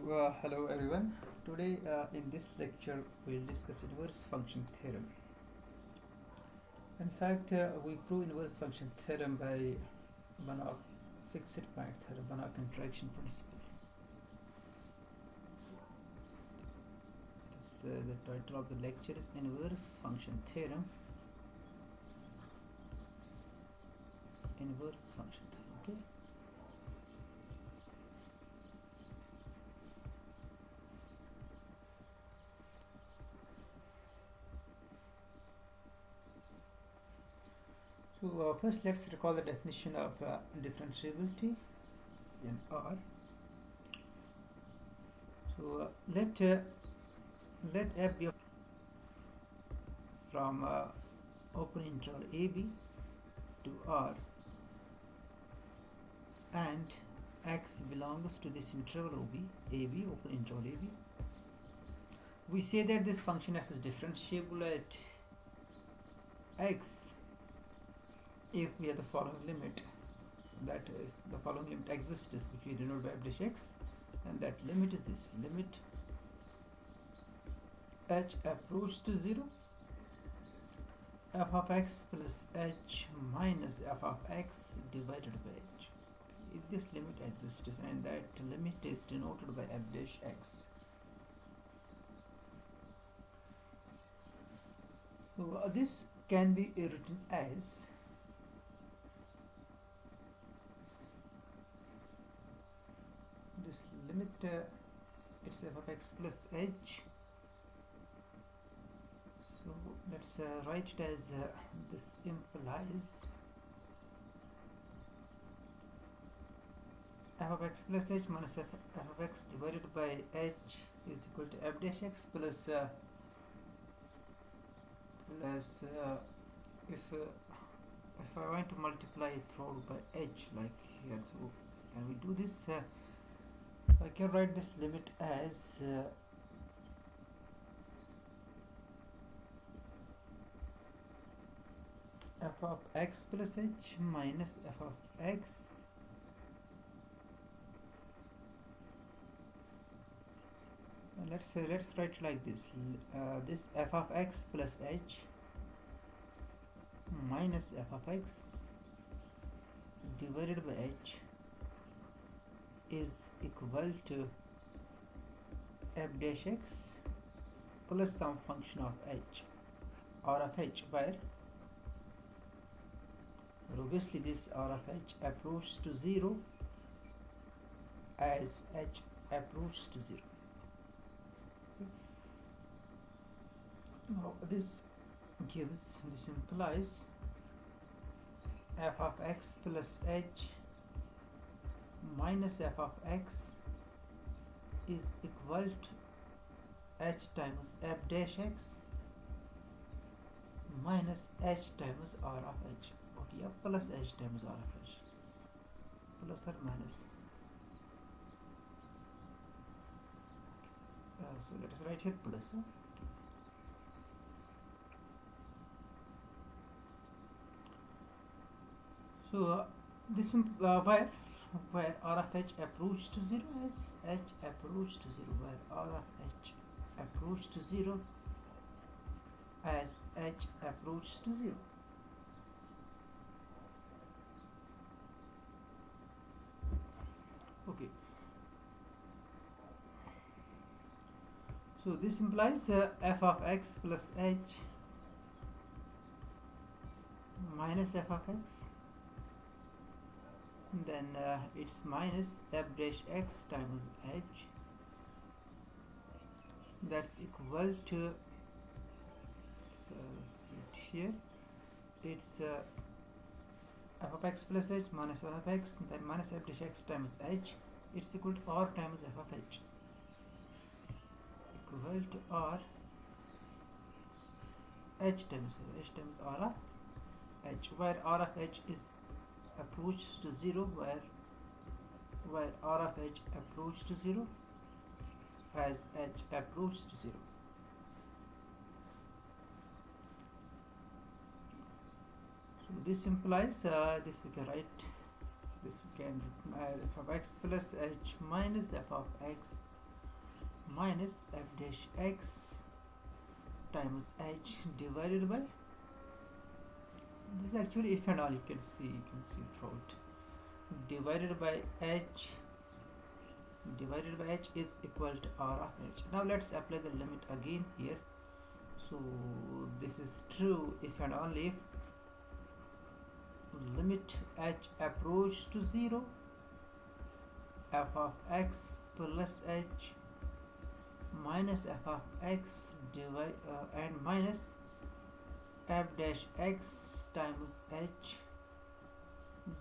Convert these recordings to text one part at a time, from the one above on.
Hello everyone. Today in this lecture we'll discuss inverse function theorem. In fact, we prove inverse function theorem by Banach fixed point theorem, Banach interaction principle. The title of the lecture is inverse function theorem. Inverse function theorem. Okay. So first let's recall the definition of differentiability in R. So let f be from open interval AB to R and x belongs to this interval AB, open interval AB. We say that this function f is differentiable at x if we have the following limit, that is the following limit exists, which we denote by f dash x, and that limit is this limit h approach to 0, f of x plus h minus f of x divided by h. If this limit exists, and that limit is denoted by f dash x. So this can be written as this limit it's f of x plus h. So let's write it as this implies f of x plus h minus f of x divided by h is equal to f dash x plus if I want to multiply it through by h like here, so can we do this? I can write this limit as f of x plus h minus f of x let's write it like this. This f of x plus h minus f of x divided by h is equal to f dash x plus some function of h or of h, where obviously this r of h approaches to 0 as h approaches to 0. Now this implies f of x plus h minus f of x is equal to h times f dash x minus h times r of h, okay, plus h times r of h, plus or minus. So let us write here plus. So this where r of h approach to 0 as h approach to 0, where r of h approach to 0 as h approach to 0. Okay. So this implies f of x plus h minus f of x, then it's minus f dash x times h, that's equal to, here it's f of x plus h minus f of x, then minus f dash x times h, it's equal to r times f of h, equal to r h times r of h, where r of h is approach to 0, where r of h approach to 0 as h approach to 0. So this implies this we can write, this we can f of x plus h minus f of x minus f dash x times h divided by, this is actually if and all, you can see throughout, divided by h is equal to r of h. Now let's apply the limit again here. So this is true if and only if limit h approach to 0, f of x plus h minus f of x and minus f dash x times h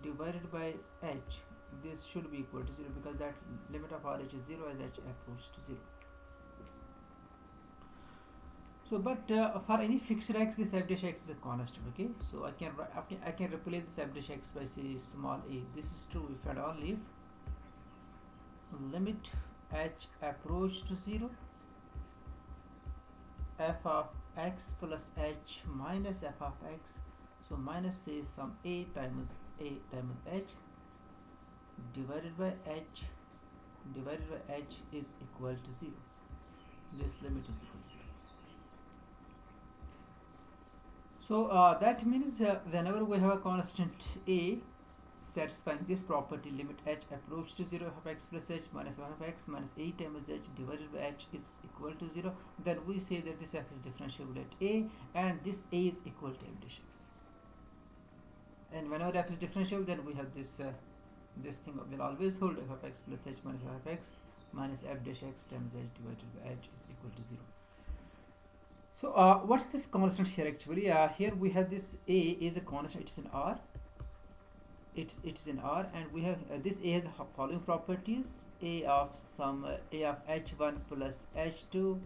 divided by h, this should be equal to 0 because that limit of RH is 0 as h approaches to 0. So but for any fixed x, this f dash x is a constant. Okay, so I can replace this f dash x by say small a. This is true if and only if limit h approach to 0, f of x plus h minus f of x, so minus say some a times h divided by h is equal to 0. This limit is equal to 0. So that means whenever we have a constant a satisfying this property, limit h approach to 0, f of x plus h minus 1 of x minus a times h divided by h is equal to 0, then we say that this f is differentiable at a and this a is equal to f dash x. And whenever f is differentiable, then we have this this thing will always hold, f of x plus h minus 1 of x minus f dash x times h divided by h is equal to 0. So what's this constant here actually? Here we have this a is a constant, it's in R. It's in R, and we have this a has the following properties: a of h1 plus h2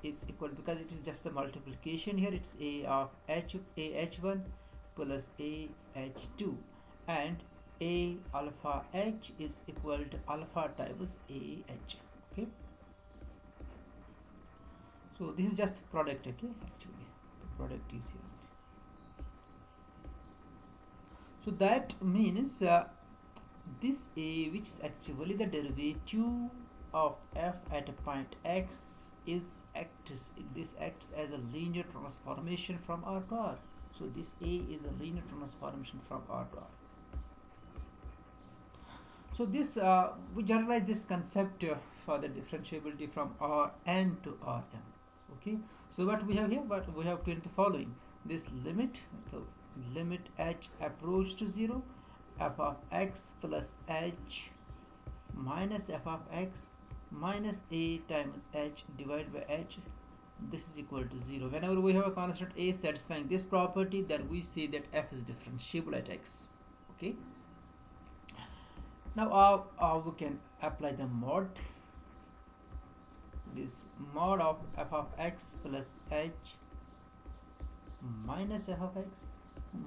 is equal, because it is just a multiplication here, it's a of h1 plus a h2, and a alpha h is equal to alpha times a h. Okay, so this is just product. Okay, actually the product is here. So that means this a, which is actually the derivative of f at a point x, this acts as a linear transformation from R to R. So this a is a linear transformation from R to R. So this we generalize this concept for the differentiability from Rn to Rm. Okay, so what we have here, but we have to the following: this limit, so limit h approach to 0, f of x plus h minus f of x minus a times h divided by h, this is equal to 0. Whenever we have a constant a satisfying this property, then we say that f is differentiable at x. Okay, now we can apply the mod. This mod of f of x plus h minus f of x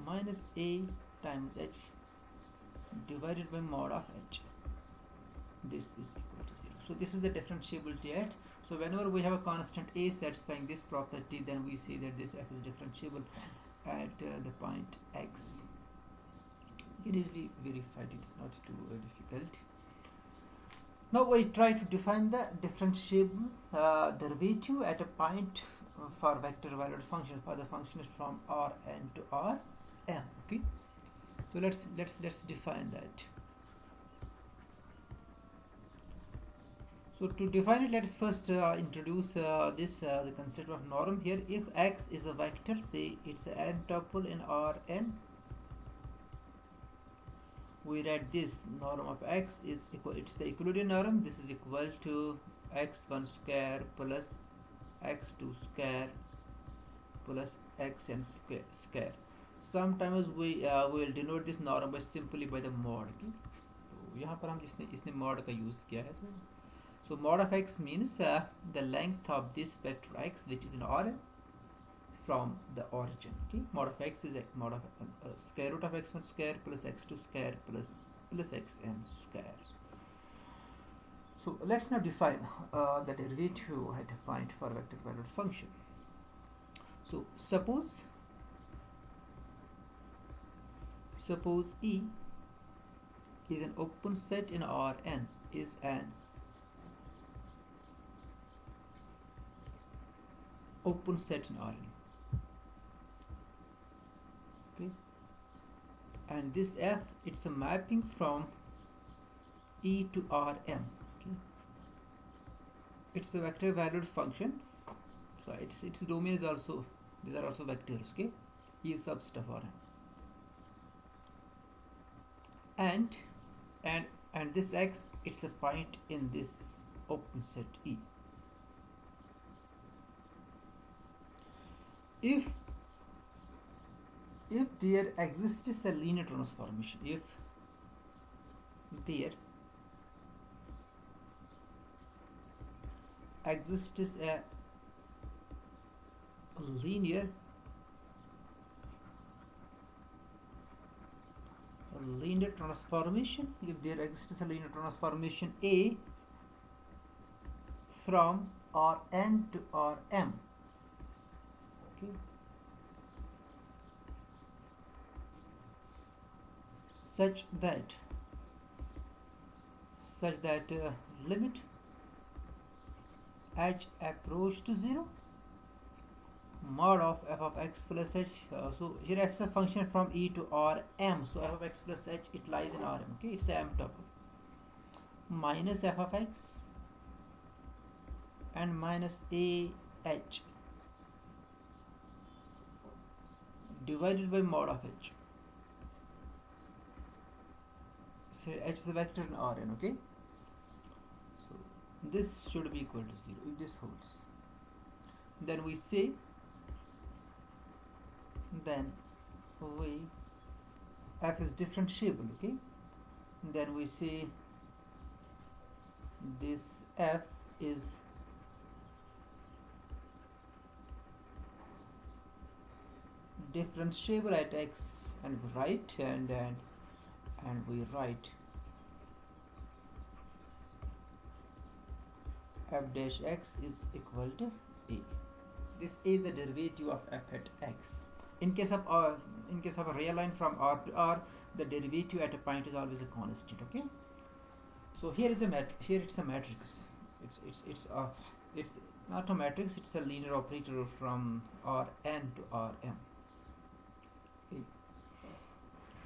minus a times h divided by mod of h, this is equal to 0. So this is the differentiability at, so whenever we have a constant a satisfying this property, then we say that this f is differentiable at the point x. You can easily verify it, it's not too difficult. Now we try to define the differentiable derivative at a point for vector valued function, for the function is from Rn to Rm. Okay, so let's define that. So to define it, let's first introduce the concept of norm here. If x is a vector, say it's an n tuple in Rn, we write this norm of x is equal, it's the Euclidean norm, this is equal to x1 square plus x2 square plus xn square. Sometimes we will denote this norm by simply by the mod. Okay, तो यहाँ पर हम इसने mod का use किया है. So mod of x means the length of this vector x which is in Rn from the origin. Okay, mod of x is a mod of square root of x1 square plus x2 square plus xn square. So let's now define the derivative at a point for vector valued function. So suppose E is an open set in Rn, is an open set in Rn. Okay, and this F, it's a mapping from E to Rm. Okay, it's a vector valued function, so its domain is also, these are also vectors. Okay, E is subset of Rm, and this X, it's a point in this open set E. If there exists a linear transformation, if there exists a linear transformation, if there exists a linear transformation A from Rn to Rm, okay, such that limit h approach to 0 mod of f of x plus h, so here f is a function from E to Rm, so f of x plus h, it lies in Rm. Okay, it's a M tuple, minus f of x and minus ah divided by mod of h. So h is a vector in Rn. Okay, so this should be equal to 0 if this holds. Then we say, f is differentiable. Okay, then we say this f is differentiable at x, and we write and we write f dash x is equal to a. This is the derivative of f at x. In case of a real line from R to R, the derivative at a point is always a constant. Okay, so here is a here it's a matrix. It's not a matrix, it's a linear operator from Rn to Rm. Okay,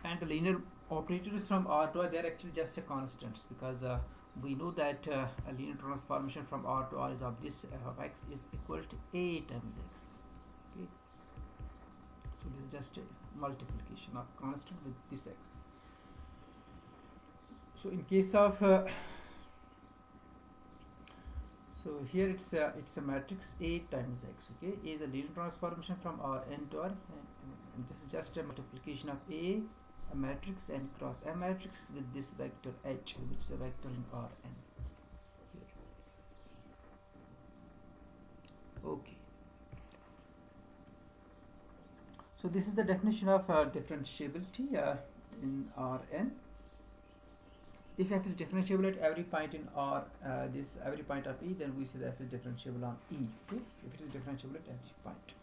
and the linear operators from R to R, they are actually just a constants, because we know that a linear transformation from R to R is of this f of x is equal to a times x. Okay, so this is just a multiplication of constant with this x. So in case of so here it's a matrix a times x. Okay, a is a linear transformation from Rn to R, and this is just a multiplication of a matrix n cross a matrix with this vector h, which is a vector in Rn here. Okay, so this is the definition of differentiability in Rn. If f is differentiable at every point in R, every point of E, then we say that f is differentiable on E. Okay, if it is differentiable at every point.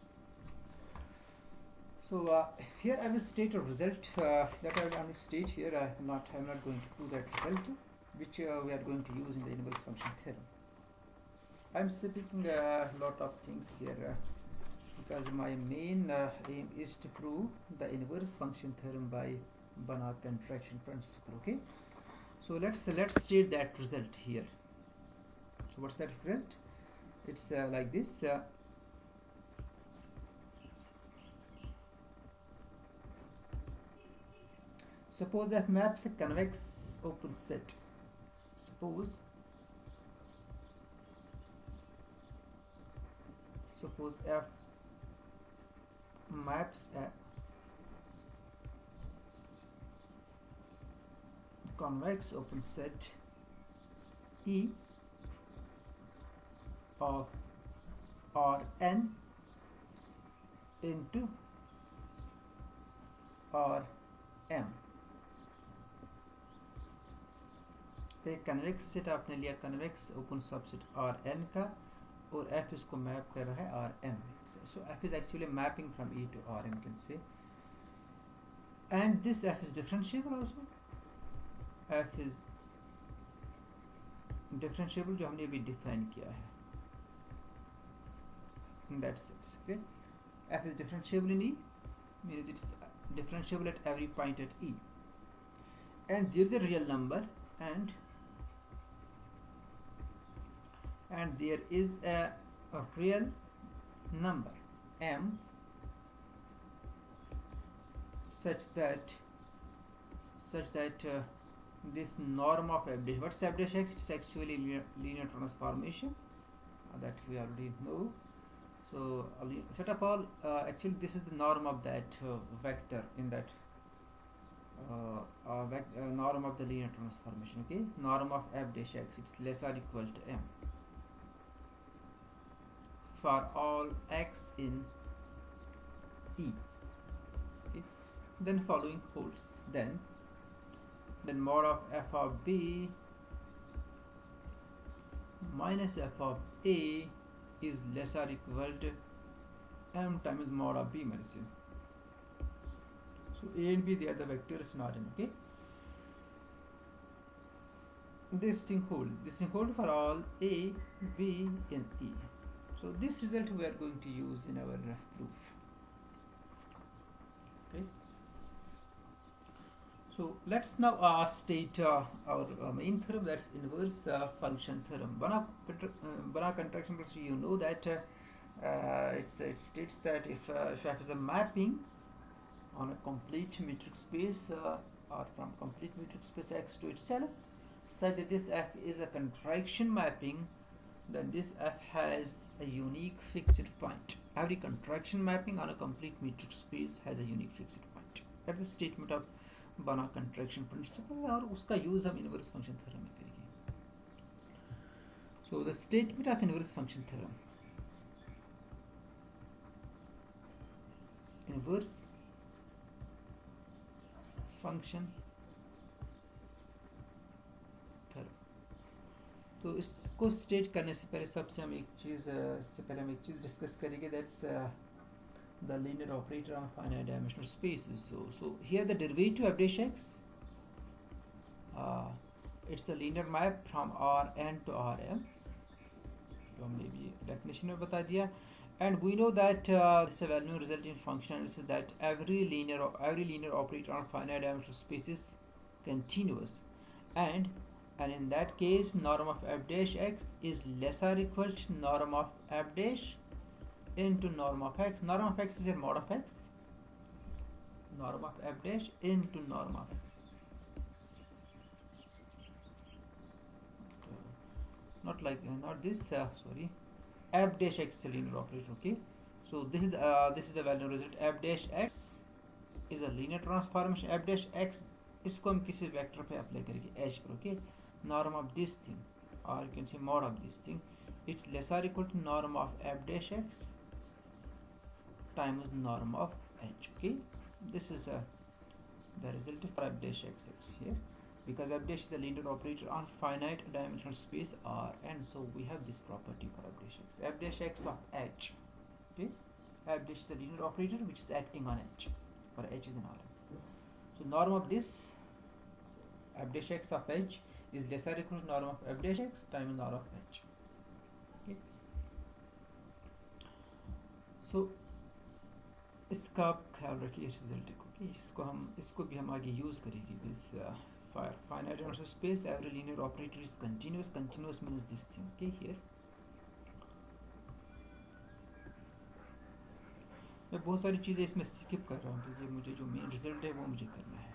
So here I will state a result that I will only state here. I am not going to prove that result, which we are going to use in the inverse function theorem. I am speaking a lot of things here because my main aim is to prove the inverse function theorem by Banach contraction principle. Okay, so let's state that result here. So what's that result? It's like this. Suppose f maps a convex open set. Suppose f maps a convex open set E of Rn into Rm. एक convex set आपने लिया, convex open subset Rn का, और f इसको map कर रहा है Rm. So f is actually mapping from E to Rm, you can say, and this f is differentiable also. f is differentiable जो हमने अभी डिफाइन किया है. in that sense. Okay, f is differentiable in E, means it's differentiable at every point at E, and there is a real number, and there is a real number m such that this norm of f dash, what's f dash x? It's actually linear transformation that we already know. So set up all actually this is the norm of that vector in that norm of the linear transformation. Okay, norm of f dash x, it's less or equal to m for all x in E. Okay, then following holds. Then mod of f of b minus f of a is less or equal to m times mod of b minus a. So a and b, they are the vectors in Rn. Okay, this thing hold for all a, b and e. So this result we are going to use in our proof. Okay, so let's now state our main theorem, that's inverse function theorem. Banach contraction principle, you know that it states that if f is a mapping on a complete metric space or from complete metric space X to itself, such that this f is a contraction mapping, then this f has a unique fixed point. Every contraction mapping on a complete metric space has a unique fixed point. That's the statement of Banach contraction principle, और उसका use हम inverse function theorem में करेंगे. So the statement of inverse function theorem. Inverse function theorem. तो इसको state करने से पहले सबसे हम एक चीज़ डिस्कस करेंगे, that's the linear operator on finite dimensional spaces. So here the derivative of dash x, it's the linear map from Rn to Rm. तो हमने भी definition में बता दिया, and we know that this is a value resulting function is that every linear operator on finite dimensional space is continuous, and in that case norm of f dash x is less or equal to norm of f dash into norm of x. Norm of x is a mod of x. Norm of f dash into norm of x. Not this. Sorry, f dash x is a linear operator. Okay, so this is the value result. F dash x is a linear transformation. F dash x इसको हम किसी vector पे apply करेंगे h पर. Okay, norm of this thing, or you can say mod of this thing, it's less or equal to norm of f dash x times norm of h. Okay, this is the result for f dash x here, because f dash is a linear operator on finite dimensional space R, and so we have this property for f dash x. F dash x of h. Okay, f dash is a linear operator which is acting on h, for h is an R. So norm of this f dash x of h is less or equal to norm of f dash x times norm of h. Okay, so इसका आप ख्याल रखिए result को, कि इसको भी हम आगे यूज़ करेंगे. This finite dimensional space every linear operator is continuous. Continuous means this thing. Okay, here मैं बहुत सारी चीज़ें इसमें स्किप कर रहा हूँ क्योंकि मुझे जो मेन रिजल्ट है वो मुझे करना है.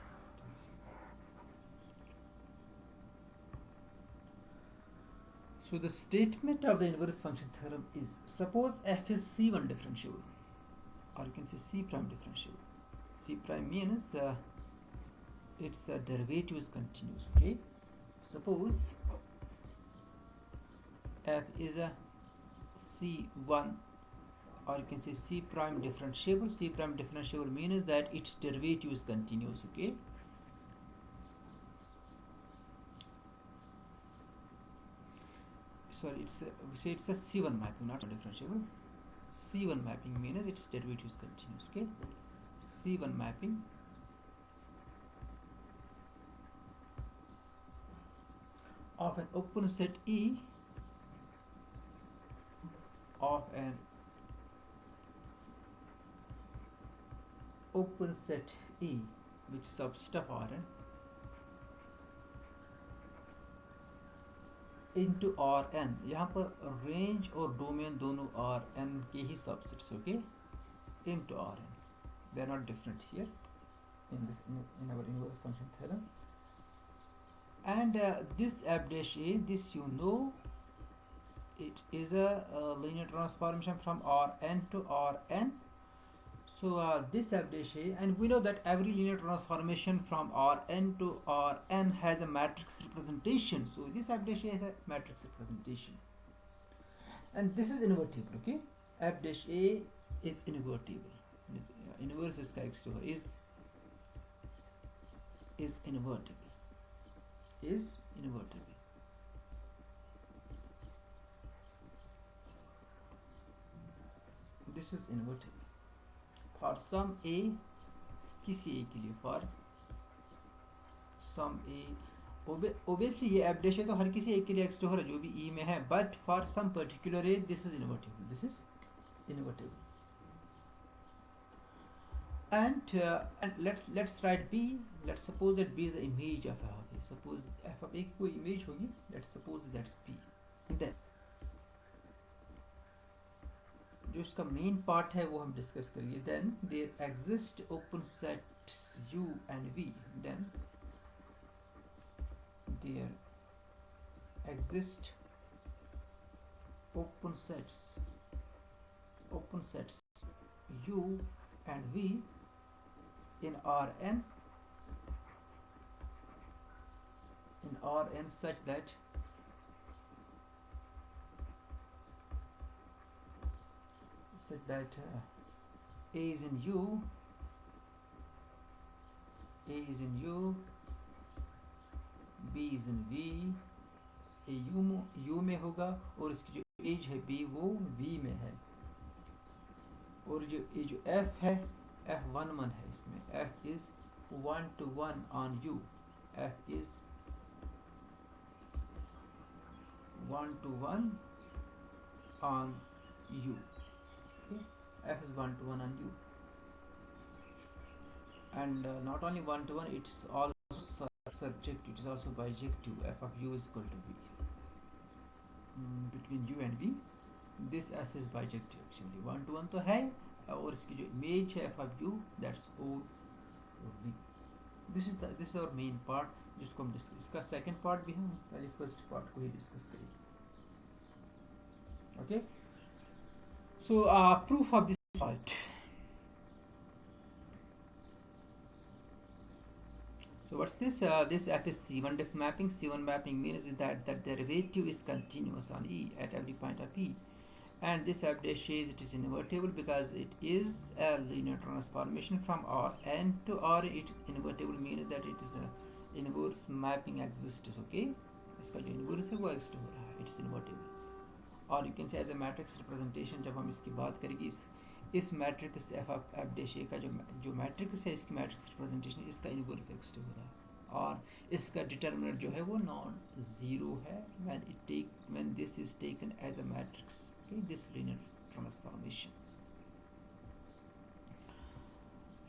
So the statement of the inverse function theorem is, suppose f is C1 differentiable, or you can say C prime differentiable. C prime means its derivative is continuous. Okay, suppose f is a C1, or you can say C prime differentiable. C prime differentiable means that its derivative is continuous. Okay, sorry, it's a C1 mapping, not differentiable. C1 mapping means its derivative is continuous. Okay, C1 mapping of an open set E of an open set E which is subset of Rn into Rn. यहाँ पर range और domain दोनों Rn के ही subsets, okay, into Rn. They are not different here in our inverse function theorem. And this f dash A, this you know, it is a linear transformation from Rn to Rn. So this f dash A, and we know that every linear transformation from Rn to Rn has a matrix representation. So this f dash A is a matrix representation, and this is invertible. Okay, f dash A is invertible. Inverse is invertible. Is invertible. This is invertible. For some A, किसी A के लिए, for some A, obviously ये f dash है तो हर किसी A के लिए extend हो रहा है जो भी E में है, but for some particular A this is invertible. This is invertible. And let's write B. Let's suppose that B is the image of f of A. Suppose f of A की कोई image होगी. Let's suppose that's B. Then जो इसका main part है वो हम discuss करिए. Then there exist open sets U and V. Then there exist open sets U and V in Rn such that A is in U, B is in V, A U में होगा और इसकी जो as है B वो V में है, और जो F है F11 है, इसमें F is 1 to 1 on U. F is 1 to 1 on U. Okay? F is 1 to 1 on U, and not only 1 to 1, it's also subject, it is also bijective. F of U is equal to V. Between U and V, this F is bijective actually. 1 to 1 तो है, और इसकी जो image है F of U, that's O V. This is our main part जिसको हम discuss, इसका second part भी हम पहले फर्स्ट पार्ट को ही डिस्कस करेंगे. Okay, so proof of this part. So what's this? This F is C1 diff mapping. C1 mapping means that the derivative is continuous on E at every point of E, and this F dash says it is invertible because it is a linear transformation from Rn to R. It invertible means that it is a inverse mapping exists. Okay, इसका जो inverse है वो exist हो रहा है, it's invertible. और you can say as a matrix representation, जब हम इसकी बात करेंगे इस मैट्रिक्स एफ डैश ए का जो मैट्रिक्स है, इसकी मैट्रिक्स रिप्रेजेंटेशन इसका इनवर्स एक्स्ट हो रहा है, और इसका डिटर्मिनेंट जो है वो नॉन जीरो है when this is taken as a matrix. This linear transformation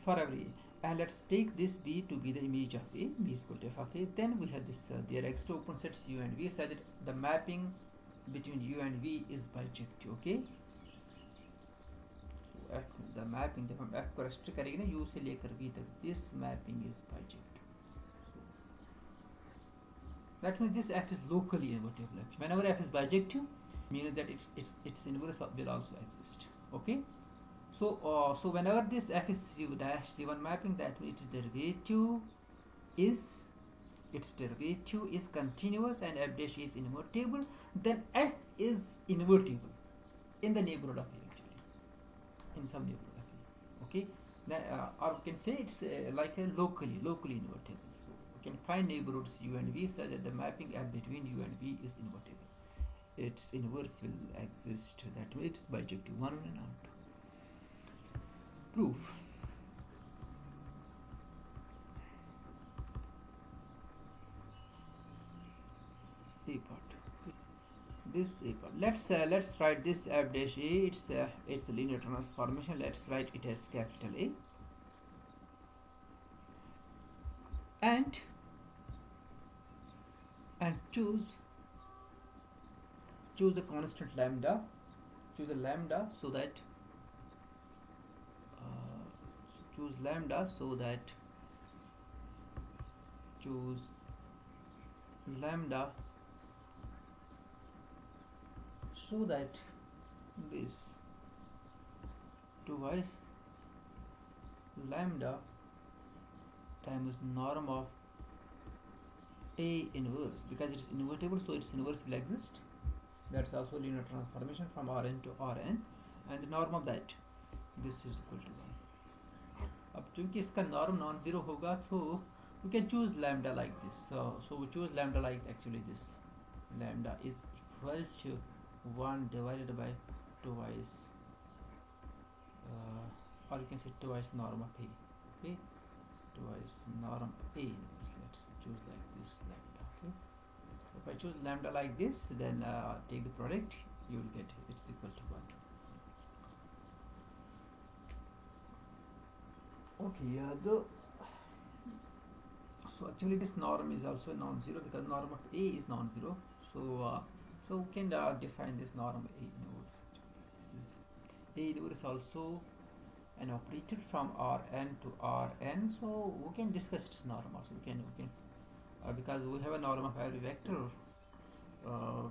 for every A, and let's take this B to be the image of A. B is equal to f of A. Then we have this their x open sets U and V, so that the mapping between U and V is bijective. Okay, so F, the mapping जब हम F को restrict करेंगे ना U से लेकर V तक, this mapping is bijective. That means this F is locally invertible. Whenever F is bijective, means that its inverse will also exist. Okay, so whenever this F is C1 mapping, that means its derivative is continuous and F dash is invertible, then F is invertible in the neighborhood of A, actually, in some neighborhood of A. Okay, then, or we can say it's like a locally invertible. So we can find neighborhoods U and V such that the mapping F between U and V is invertible. Its inverse will exist. That means it's bijective. 1 and out. Proof. A part. This A part. Let's write this F dash A. It's a linear transformation. Let's write it as capital A. choose a constant lambda, choose a lambda so that choose lambda so that choose lambda so that this twice lambda times norm of A inverse, because it is invertible, so its inverse will exist. That's also linear transformation from Rn to Rn, and the norm of that, this is equal to 1. अब चूंकि इसका norm non zero होगा तो we can choose lambda like this. So we choose lambda like actually this. Lambda is equal to 1 divided by twice, or you can say twice norm of A. Okay, twice norm A. Let's choose like this lambda. Okay, so if I choose lambda like this, then take the product, you will get it's equal to 1. Okay, so actually this norm is also non-zero because norm of A is non-zero. So we can define this norm A inverse. This is A inverse also an operator from Rn to Rn. So we can discuss its norm also. We can because we have a norm of every vector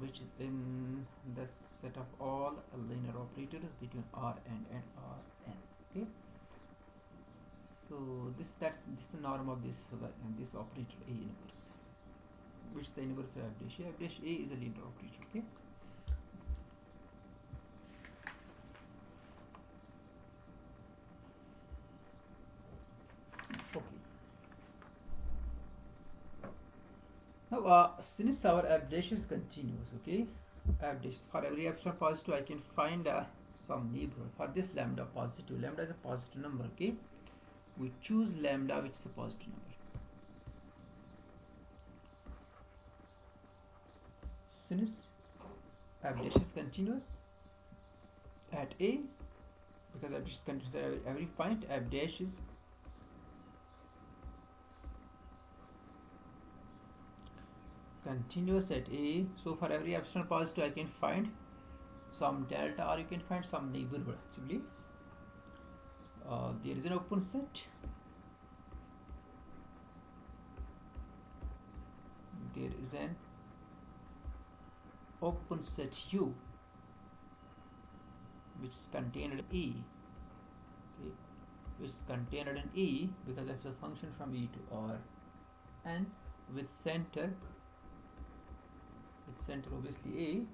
which is in the set of all linear operators between Rn and Rn. Okay. So this is the norm of this operator A inverse, which the inverse of F dash A. F dash A is a linear operator. Okay. Okay. Now, since our F dash is continuous, okay, F dash for every epsilon positive, I can find some neighborhood for this lambda positive. Lambda is a positive number. Okay. We choose lambda which is a positive number. Since F dash is continuous at A, because F dash is continuous at every point, F dash is continuous at A. So for every epsilon positive, I can find some delta, or you can find some neighborhood actually. There is an open set. There is an open set U which is contained in E. Okay, which is contained in E because it's a function from E to R, and with center obviously A,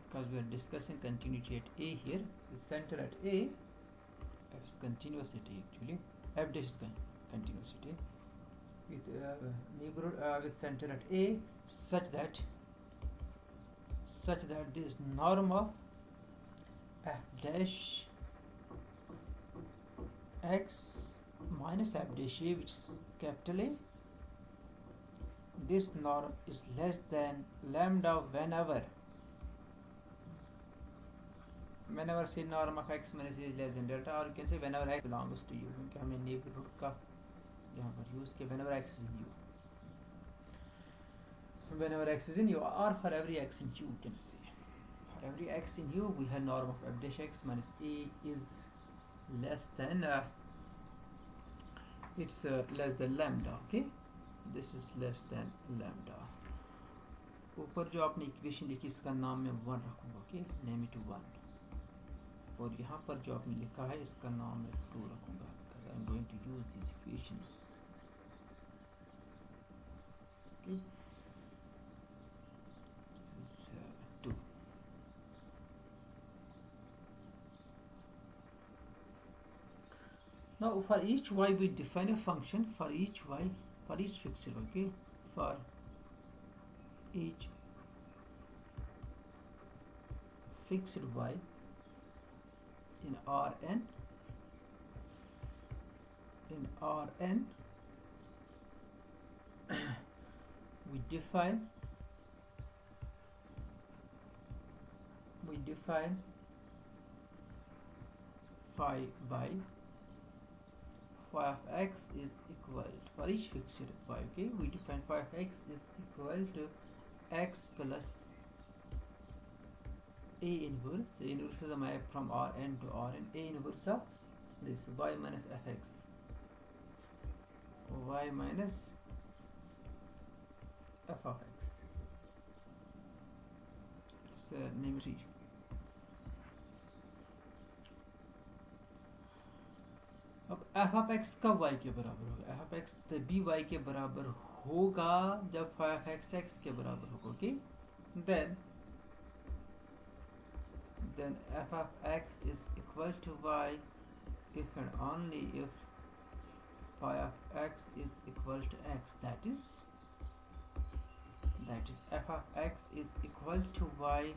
because we are discussing continuity at A here. With center at A, F is continuous at A actually. F dash is continuous at A. With neighborhood with center at A, such that this norm of F dash x minus F dash A, which is capital A, this norm is less than lambda whenever say norm of x minus A is less than delta, or you can say whenever x belongs to U, क्योंकि हमें neighborhood का यहाँ पर use किया whenever x is in U, whenever x is in U, or for every x in U, you can say for every x in U we have norm of F dash x minus A is less than less than lambda. Okay, this is less than lambda. ऊपर जो आपने equation लिखी इसका नाम मैं 1 रखूँगा. Okay, name it 1. और यहाँ पर जो आपने लिखा है इसका नाम मैं 2 रखूँगा. I am going to use this equations. Okay, 2. Now for each y we define a function for each y, for each fixture. Okay, for each fixed y in Rn, we define phi y phi of x is equal to, for each fixed y, okay, we define phi of x is equal to x plus A inverse. A inverse is a map from Rn to Rn. A inverse of this y minus fx, y minus f of x. It's numerator. अब f of x कब y के बराबर होगा? f of x तभी y के बराबर होगा जब phi of x x के बराबर होगा, okay? Then f of x is equal to y if and only if phi of x is equal to x. That is f of x is equal to y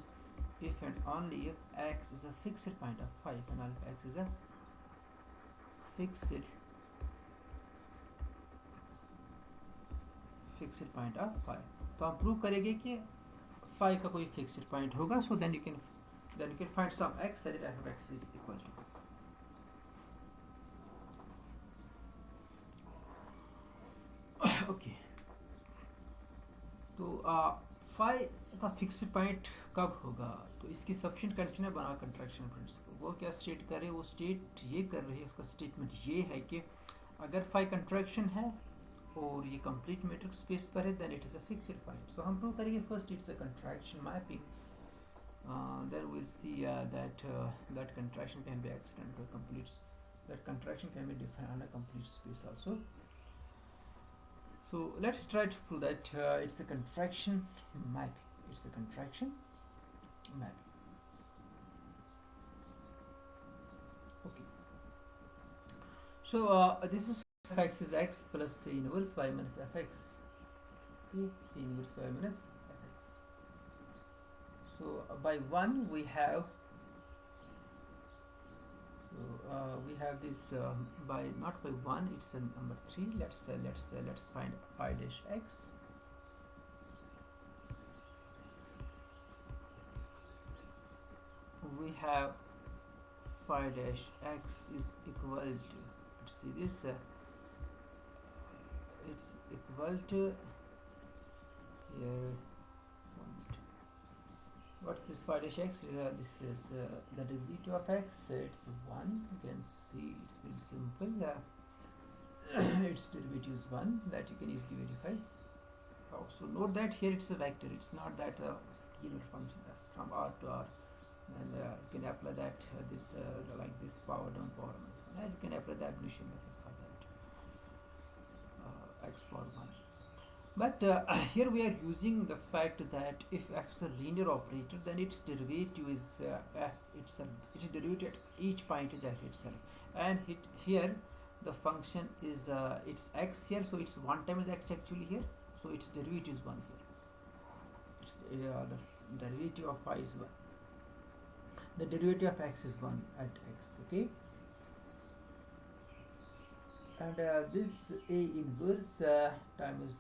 if and only if x is a fixed point of phi, and all if x is a fixed point of phi. तो हम prove करेंगे कि phi का कोई fixed point होगा. So then you can find some x that f of x is equal to. Okay. तो phi का fixed point कब होगा? तो इसकी सफिशिएंट कंडीशन है बनाक कंट्रैक्शन प्रिंसिपल. वो क्या स्टेट करे? वो स्टेट ये कर रही है, उसका स्टेटमेंट ये है कि अगर phi कंट्रैक्शन है और ये कंप्लीट मैट्रिक्स स्पेस पर है, then it is a fixed point. So हम प्रूव करेंगे first it's a contraction mapping. Then we'll see that contraction can be extended to a complete. That contraction can be defined on a complete space also. So let's try to prove that it's a contraction mapping. It's a contraction mapping. Okay. So this is f(x) is x plus a inverse y minus fx. Okay, a inverse y minus. So by 1 we have this by not by 1, it's a number 3. Let's find phi dash x. We have phi dash x is equal to, let's see this, it's equal to here. What's this phi dash x? This is the derivative of x. It's 1. You can see it's very simple. Its derivative is 1. That you can easily verify. Also note that here it's a vector. It's not that scalar function from R to R. And you can apply that like this power down power minus 1. And you can apply the ablution method for that. X power 1. But here we are using the fact that if f is a linear operator, then its derivative is its derivative at each point is f itself, and here the function is it's x here, so it's 1 times x actually here, so its derivative is 1 here. It's, the derivative of phi is 1. The derivative of x is 1 at x, okay? And this a inverse times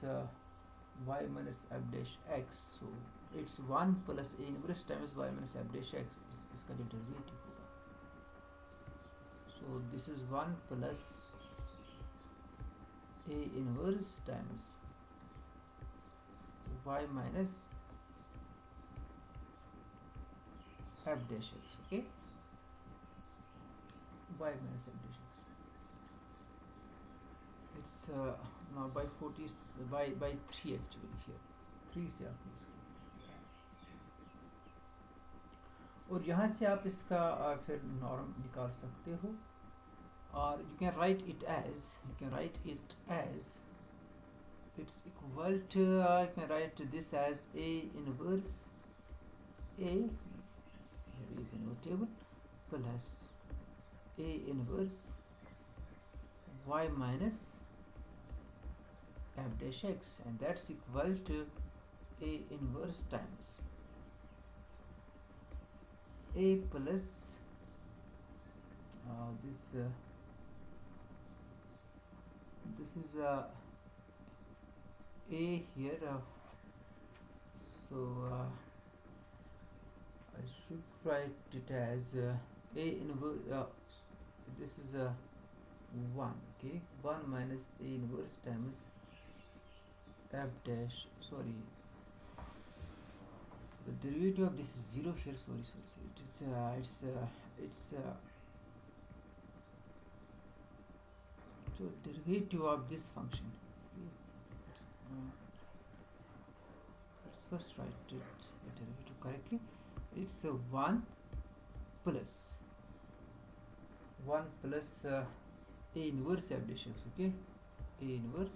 y minus f dash x, so it's 1 plus a inverse times y minus f dash x is इसका जो derivative होगा. So this is 1 plus a inverse times y minus f dash x, okay? Y minus f dash x. It's now by 40 by 3 actually here. 3 से आप इसको, और यहाँ से आप इसका फिर नॉर्म निकाल सकते हो, और you can write it as it's equal to you can write this as a inverse a, here is a notable, plus a inverse y minus f dash x, and that's equal to a inverse times a plus this is a here, so I should write it as a inverse, this is 1, okay, 1 minus A inverse times f dash, sorry, the derivative of this is 0 here, sorry, it's so derivative of this function, okay, let's first write it the derivative correctly. It's 1 plus A inverse f dash x, okay, A inverse,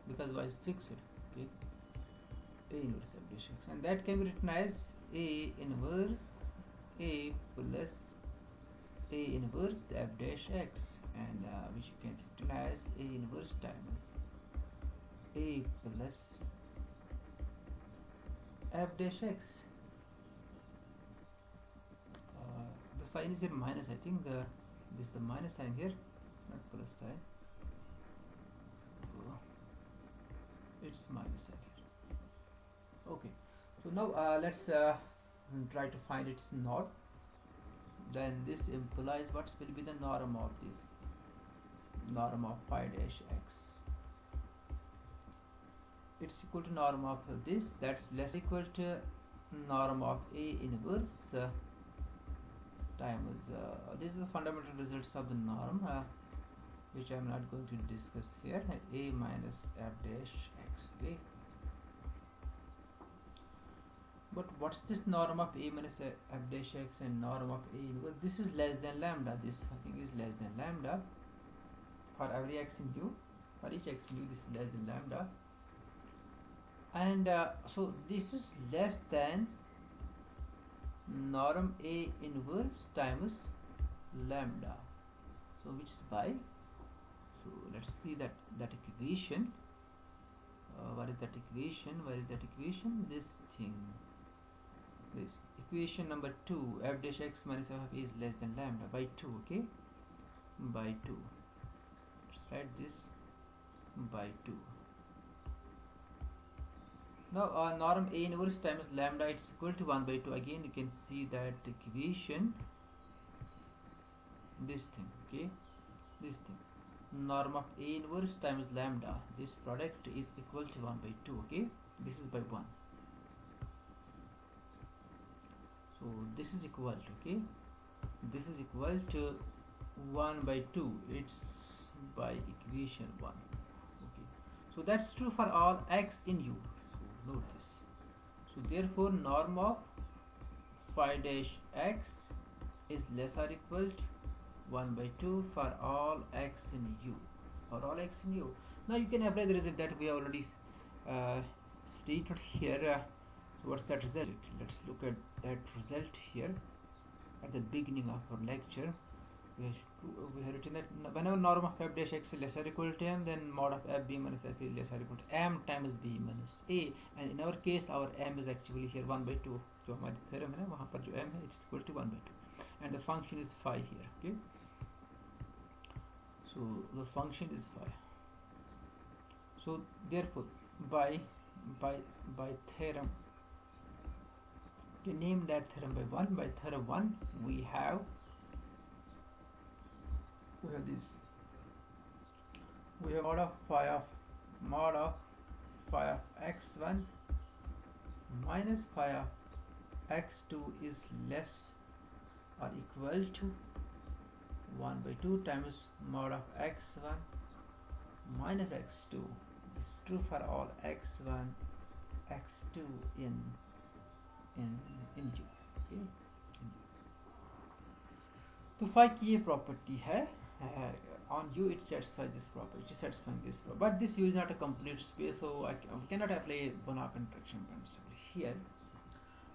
because y is fixed, okay, A inverse f dash x, and that can be written as A inverse A plus A inverse f dash x, and which you can written as A inverse times A plus f dash x. The sign is a minus, I think this is the minus sign here, it's not plus sign, so it's minus sign here. Okay, so now let's try to find its norm. Then this implies what will be the norm of this, norm of phi dash x. It's equal to norm of this, that's less equal to norm of A inverse times this is the fundamental results of the norm, which I am not going to discuss here, A minus f dash x, okay. But what's this norm of A minus f dash x and norm of A inverse? This is less than lambda, this I think is less than lambda for every x in u, for each x in u this is less than lambda, and so this is less than norm A inverse times lambda, so which is by, so let's see that equation. What is that equation? Where is that equation? This thing, this equation number 2, f dash x minus f of A is less than lambda by 2, okay, by 2, let's write this by 2. Now norm A inverse times lambda, it's equal to 1 by 2. Again you can see that equation, this thing, okay, this thing, norm of A inverse times lambda, this product is equal to 1 by 2, okay, this is by 1, so this is equal to, okay, this is equal to 1 by 2, it's by equation 1, okay, so that's true for all x in u. Note this. So therefore norm of phi dash x is less or equal to 1 by 2 for all x in u, for all x in u. Now you can apply the result that we have already stated here. So what's that result? Let's look at that result here. At the beginning of our lecture, we have written that whenever norm of f dash x is less or equal to m, then mod of f b minus f is less or equal to m times b minus a, and in our case our m is actually here 1 by 2, जो हमारी theorem है ना, वहाँ पर जो m है it's equal to 1 by 2, and the function is phi here, okay, so the function is phi. So therefore by theorem, you can name that theorem by 1. By theorem 1 we have this, we have mod of phi of x1 minus phi of x2 is less or equal to 1 by 2 times mod of x1 minus x2. This is true for all x1 x2 in u, okay. तो phi की ये property है, on u it satisfies this property, it is satisfying this property, but this u is not a complete space, so we cannot apply Banach contraction principle here,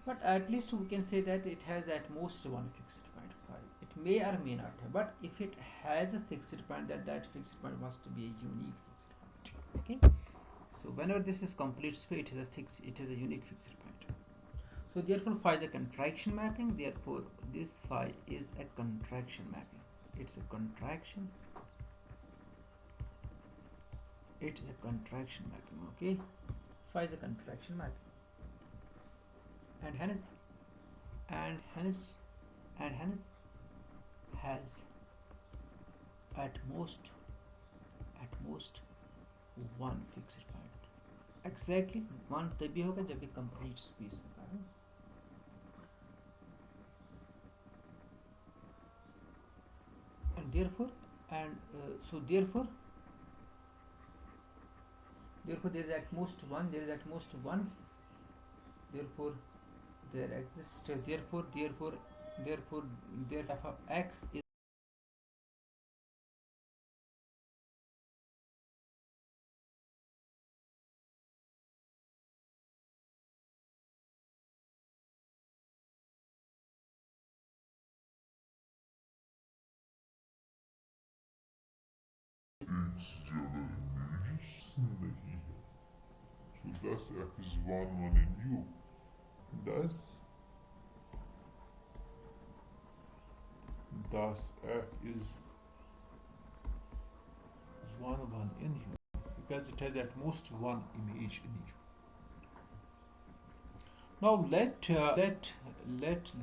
but at least we can say that it has at most one fixed point phi. It may or may not have, but if it has a fixed point, that fixed point must be a unique fixed point, okay. So whenever this is complete space, it is a unique fixed point. So therefore phi is a contraction mapping, therefore this phi is a contraction mapping. It's a contraction. It is a contraction mapping, okay. Phi is a contraction mapping. And hence has at most most one fixed point. Exactly one तभी होगा जब ये complete space होगा ना. And therefore there is at most one, therefore there exists, therefore f of x is नहीं है. So thus f is 1 in U. Thus f is 1 in U because it has at most one image in U. Now let this now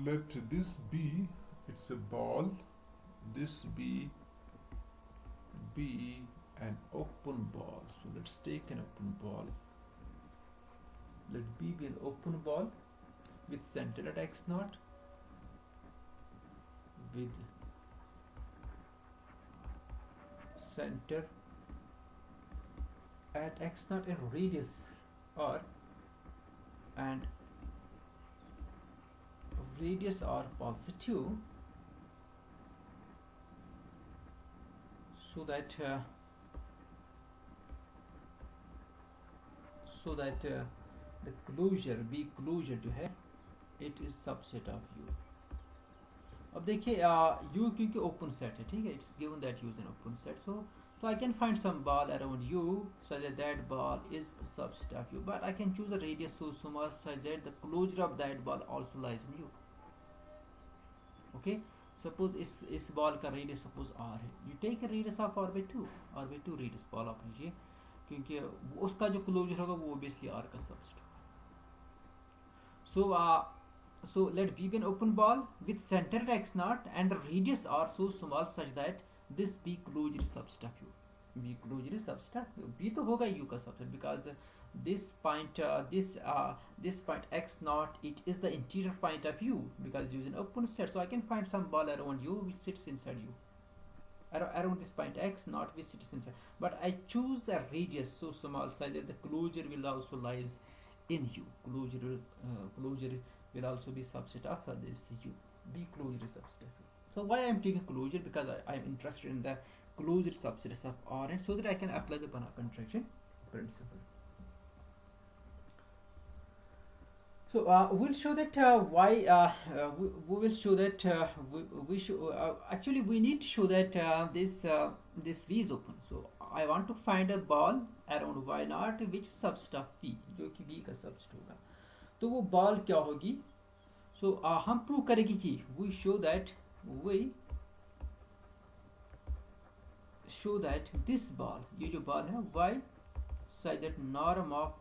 let this be, it's a ball, this be an open ball. So let's take an open ball. Let B be an open ball with center at x naught, with center at x naught and radius r, and radius r positive, so that the closure B closure जो है it is subset of U. अब देखिए U क्योंकि open set है, ठीक है, it's given that U is an open set, so I can find some ball around U such that ball is a subset of U, but I can choose a radius so small such that the closure of that ball also lies in U. Okay, suppose इस ball का radius suppose R है, you take a radius of R by 2 radius ball आप लीजिए, क्योंकि उसका जो closure होगा वो obviously R का subset होगा. So let B be an open ball with center at x naught and the radius R so small such that this B closure is subset of U. B closure is subset of U. B तो होगा U का subset because this point x naught, it is the interior point of U because U is an open set. So I can find some ball around U which sits inside U. Around this point x naught which sits inside. But I choose a radius so small such that the closure will also lies in U. Closure will also be subset of this U. B closure is subset of U. So why I am taking closure? Because I am interested in the closure subsets of R, and so that I can apply the Banach contraction principle. So we'll show that we will show that actually we need to show that this V is open. So I want to find a ball around y naught which is subset of V, जो कि V का subset होगा. तो वो ball क्या होगी? So हम prove करेंगे कि we show that this ball, ये जो ball है y such that norm of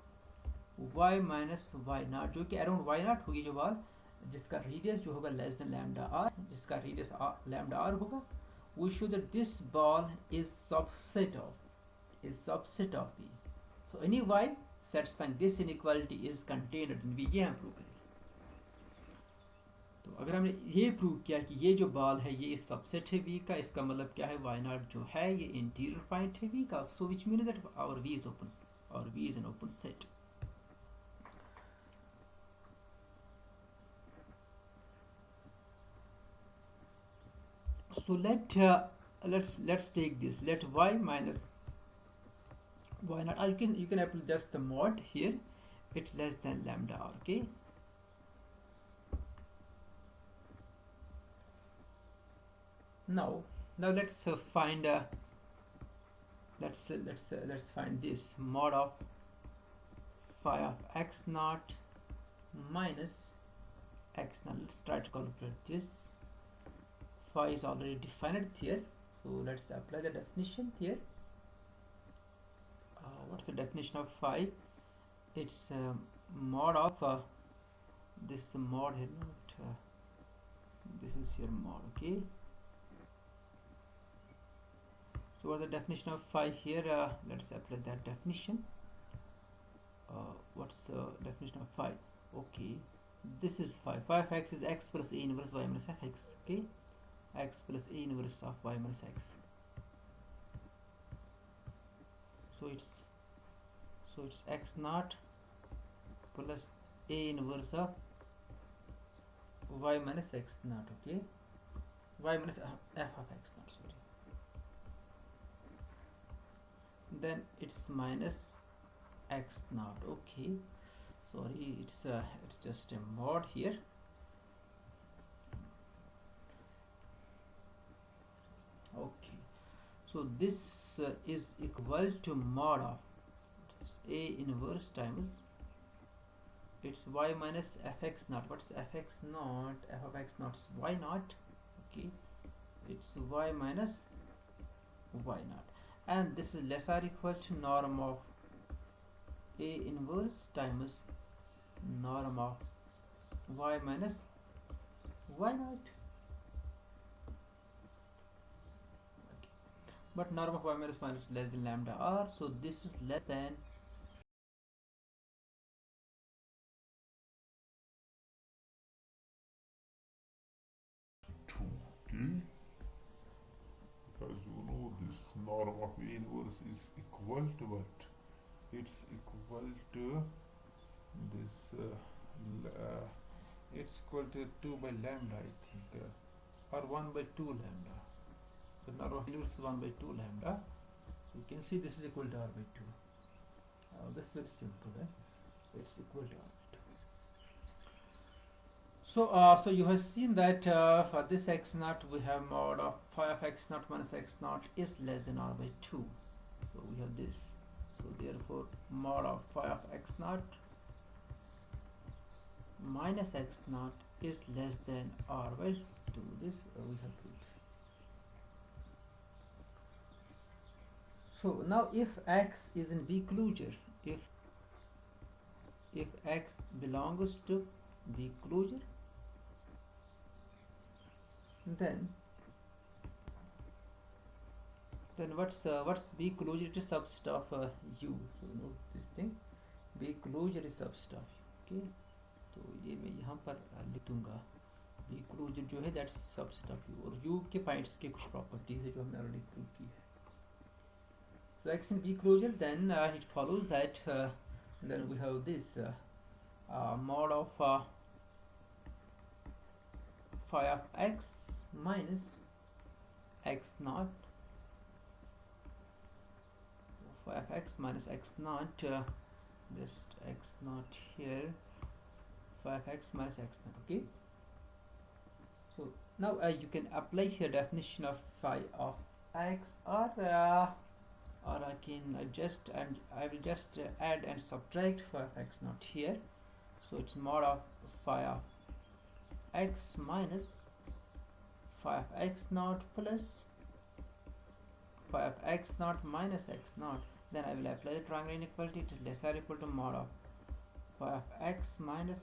y minus y naught, जो कि around y naught होगी जो ball, जिसका radius जो होगा less than lambda r, जिसका radius lambda r होगा, we show that this ball is subset of V. So any y satisfying this inequality is contained in V. ये हम prove करेंगे. तो अगर हमने ये प्रूव किया कि ये जो बॉल है ये सबसेट है V का, इसका मतलब क्या है, y naught जो है ये इंटीरियर पॉइंट है V का. So which means that our V is open, or V is an open set. So let's take this. Let y minus y naught. You can apply just the mod here. It's less than lambda r. Okay. Now let's find let's find this mod of phi of x naught minus x naught. Let's try to calculate this. Phi is already defined here, so let's apply the definition here. What's the definition of phi? It's mod of this is the mod here, not this is here mod. Okay. So what's the definition of phi here? Let's apply that definition. What's the definition of phi? Okay, this is phi. Phi of x is x plus a inverse y minus fx. Okay, x plus a inverse of y minus x. So it's x naught plus a inverse of y minus x naught. Okay, y minus f of x naught. Sorry. Then it's minus x naught. Okay, sorry, it's just a mod here. Okay, so this is equal to mod of a inverse times it's y minus fx naught. What's fx naught? F of x naught is y naught. Okay, it's y minus y naught, and this is less or equal to norm of a inverse times norm of y minus y naught. Okay. But norm of y minus y naught is less than lambda r, so this is less than because you know this norm of A inverse is equal to what? It's equal to this it's equal to 2 by lambda, I think, or 1 by 2 lambda. So norm of inverse is 1 by 2 lambda. So you can see this is equal to r by 2. This is very simple, eh? It's equal to r by 2. So you have seen that for this x naught we have mod of phi of x naught minus x naught is less than r by 2. So we have this. So therefore mod of phi of x naught minus x naught is less than r by 2. This we have proved. So now if x is in B closure, if x belongs to B closure, then what's B closure? It is subset of U. So note this thing, B closure is subset of U. Okay, तो ये मैं यहाँ पर लिख दूंगा B closure जो है that's subset of U, और U के पॉइंट्स के कुछ प्रॉपर्टीज है जो हमने ऑलरेडी प्रूव की है. So x in B closure, then it follows that then we have this mod of phi of x minus x naught, phi of x minus x naught, just x naught here, phi of x minus x naught. Okay, so now you can apply here definition of phi of x, or I can adjust, and I will just add and subtract phi of x naught here. So it's mod of phi of x minus phi of x naught plus phi of x naught minus x naught. Then I will apply the triangle inequality. It is less or equal to mod of phi of x minus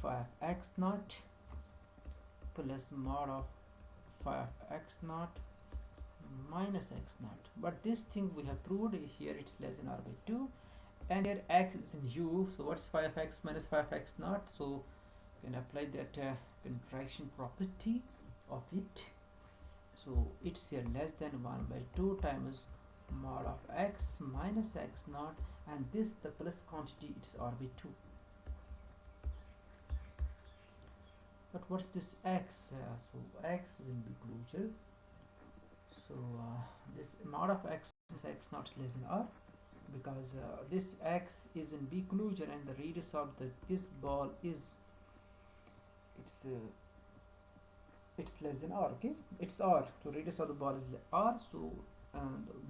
phi of x naught plus mod of phi of x naught minus x naught. But this thing we have proved here, it's less than r by 2, and here x is in U. So what's phi of x minus phi of x naught? So you can apply that contraction property of it. So it's here less than 1 by 2 times mod of x minus x naught, and this the plus quantity, it's r by 2. But what's this x? So x is in B closure. So this mod of x is x not less than r, because this x is in B closure and the radius of this ball is it's less than r. Okay, it's r, so radius of the ball is r. So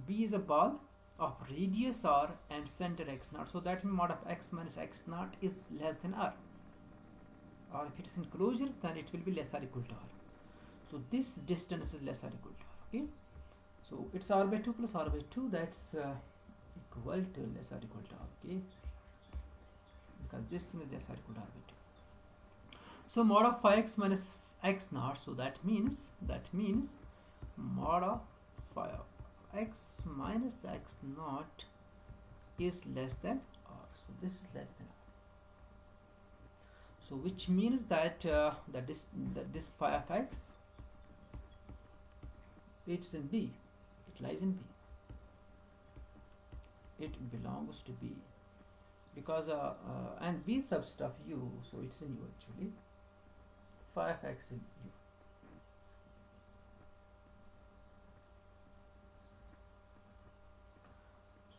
B is a ball of radius r and center x naught, so that means mod of x minus x naught is less than r, or if it is in closure then it will be less or equal to r. So this distance is less or equal to r. Okay, so it's r by 2 plus r by 2, that's equal to less or equal to r. Okay, because this thing is less or equal to r by 2. So mod of phi x minus x naught, so that means mod of phi of x minus x naught is less than r. So this is less than r. So which means that this phi of x, it's in B, it lies in B, it belongs to B, because and B subset of u, so it's in U actually. Phi of x in U.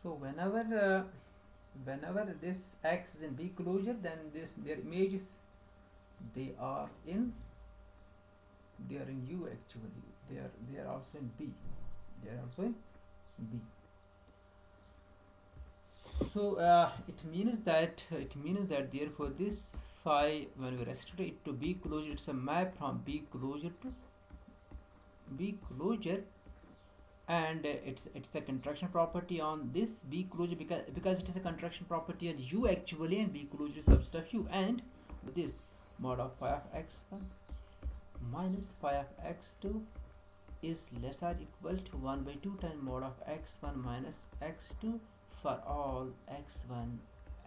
So whenever this x is in B closure, then their images they are in U actually. They are also in B. They are also in B. So it means that therefore this phi, when we restrict it to B closure, it's a map from B closure to B closure, and it's a contraction property on this B closure, because it is a contraction property on U actually, and B closure is subset of U, and this mod of phi of x1 minus phi of x2 is less or equal to 1 by 2 times mod of x1 minus x2 for all x1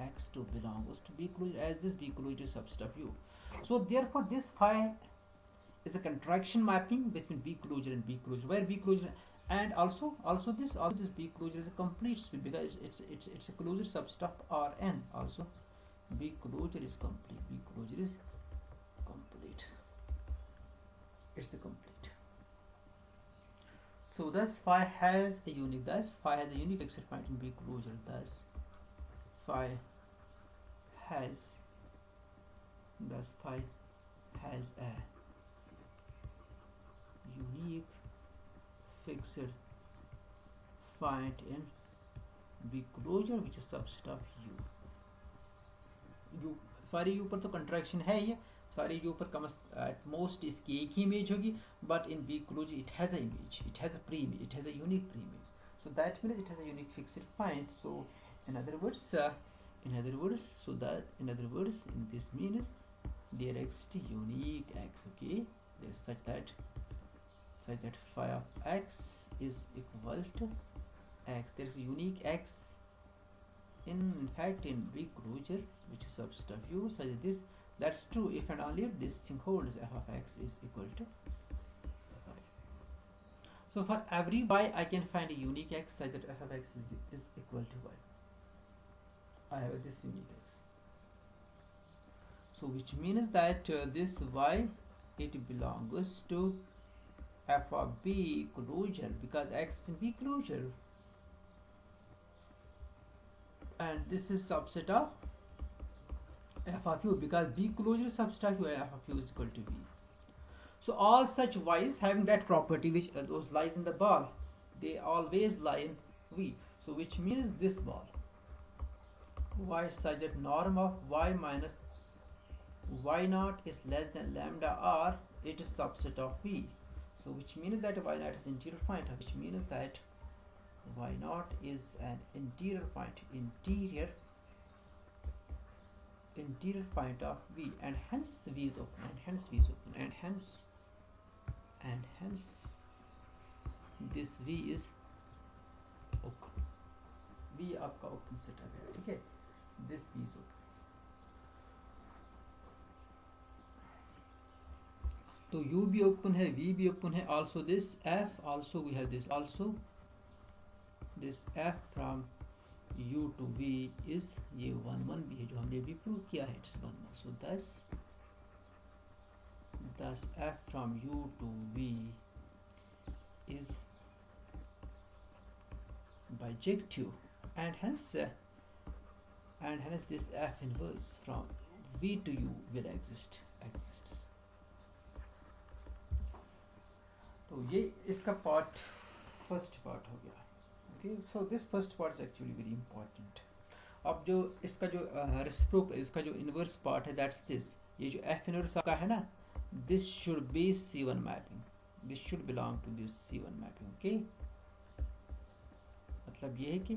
x2 belongs to B closure, as this B closure is subset of U. So therefore this phi is a contraction mapping between B closure and B closure, where B closure, and also this B closure is a complete suite, because it's a closure subset of Rn. Also B closure is complete. B closure is complete. It's a complete. So thus phi has a unique fixed point in B closure. Thus phi has a unique fixed point in B closure, which is subset of U. सारी U पर तो contraction है ये, सारी U पर कम at most इसकी एक ही image होगी, but in B closure it has an image, it has a pre-image, it has a unique pre-image. So that means it has a unique fixed point. So in other words, in this means there exists unique x. Okay, there's such that phi of x is equal to x. There is a unique x in fact in B closure, which is subset of U, such as this. That's true if and only if this thing holds, f of x is equal to y. So for every y I can find a unique x such that f of x is equal to y. I have this unique x. So which means that this y, it belongs to f of B closure, because x is in B closure, and this is subset of f of u, because B closure is subset of u, and f of u is equal to B. So all such y's having that property, which those lies in the ball, they always lie in V. So which means this ball y such that norm of y minus y naught is less than lambda r, it is subset of V. So which means that y naught is interior point, which means that y naught is an interior point, interior point of V, and hence V is open, and hence V is open, and hence this V is open. V आपका open set है, ठीक है? This V is open. तो U भी open है, V भी open है. Also this F, also we have this, also this F from U to V is ये 1 1 भी है, जो हमने अभी प्रूव किया है, it's 1 1. So thus thus f from u to v is bijective, and hence this f inverse from v to u will exists. तो ये इसका पार्ट फर्स्ट पार्ट हो गया. Okay, so this first part is actually very important. अब जो इसका जो इसका जो इनवर्स पार्ट है, दैट्स दिस. ये जो एफ इनवर्स का है ना, this should be C1 mapping, this should belong to this C1 mapping. Okay, मतलब ये है कि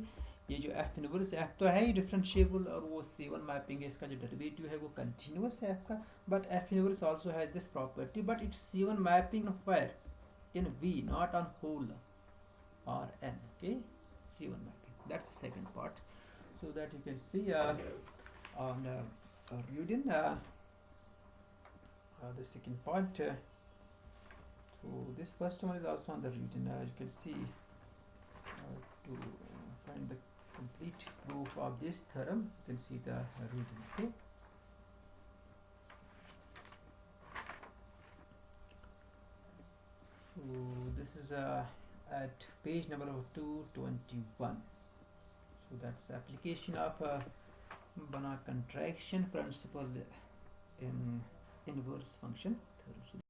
ये जो एफ इनवर्स एफ तो है ही डिफरेंशिएबल, और वो C1 मैपिंग है, इसका जो डेरिवेटिव है वो कंटिन्यूअस है एफ का, but F inverse also has this property, but it's C1 mapping where in V, not on whole Rn. Okay, C1 mapping. That's the second part. So that you can see on reading the second part. So this first one is also on the reading. You can see to find the complete proof of this theorem. You can see the reading. Okay. So this is at page number 221. So that's the application of Banach contraction principle in inverse function theorem.